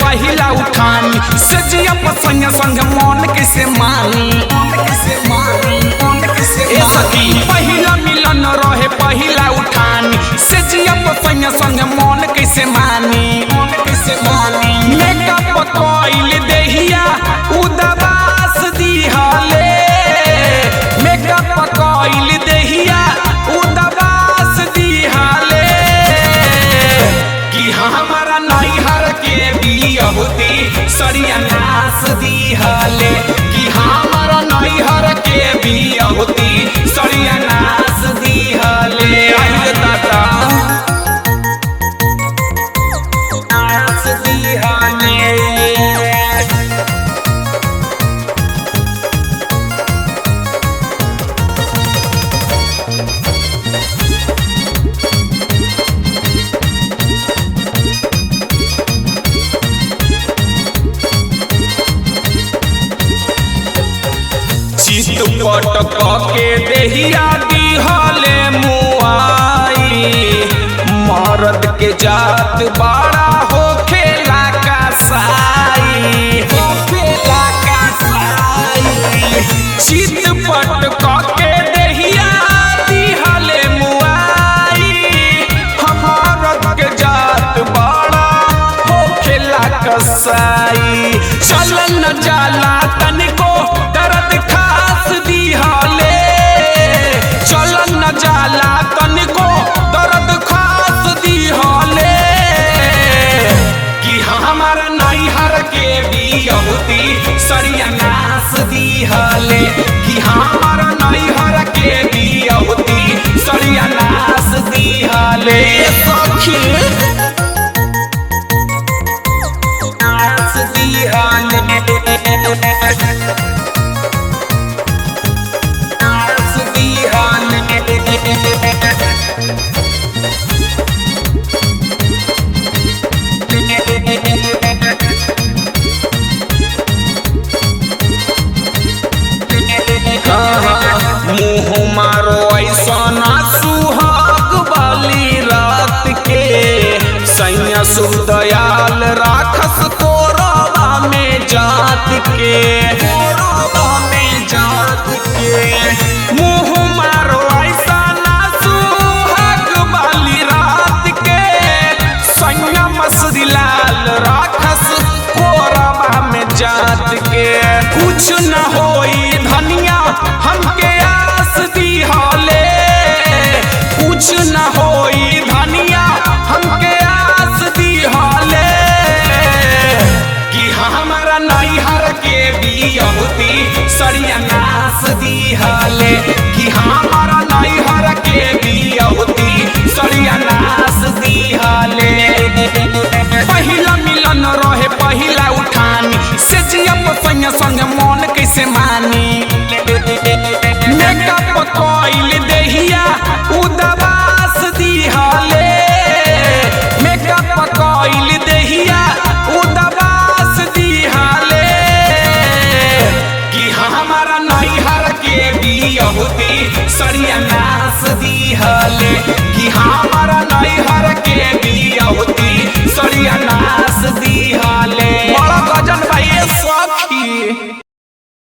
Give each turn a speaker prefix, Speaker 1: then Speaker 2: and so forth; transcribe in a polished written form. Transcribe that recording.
Speaker 1: पहिला उठानी सजिया पसंग संग मन कैसे मानी पहिला मिलन रहे पहिला उठानी सजिया पसंग संग मन कैसे मानी मेकअप कइल देहिया उदास दिहले मेकअप कइल देहिया उदास दिहले कि हमारा नैहर के बियाहती सरिया नास दिहले कि हमारा नैहर के बियाहती सरिया नास दिहले आइल दादा नास दिहले चितपट के देहिया दिहले मुआई मर्द के जात बड़ा होखेला कसाई चितपट के देहिया दिहले मुआई मर्द के जात बड़ा होखेला कसाई चल न जाला तनिको दर्द खास दिहले चल न जाला तनिको दर्द खास दिहले कि हमारा नैहर के बियाहती सरिया नास दिहले कि हमारा नैहर के बियाहती सरिया नास दिहले सखी नास दिहले मुँह मारो ऐसा सुहाग वाली रात के सैया सुदयाल राखस कोरबा में जात के मुँह मारो ऐसा सुहाग वाली रात के सैया मसदिलाल राखस कोरबा में जात के कुछ न होई धनिया हमके आस दिहले कुछ न होई धनिया हमके आस दिहले कि हमारा नैहर के बियाहती सरिया नास दिहले कि हमारा नैहर के बियाहती सरिया नास दिहले पहिला मिलन रहे पहिला उठानी सजिया पसंग संग मन कैसे मानी मेकअप कइल देहिया उदास दिहले मेकअप कइल देहिया उदास दिहले कि हमारा नैहर के बियाहती सरिया नास दिहले कि हमारा नैहर के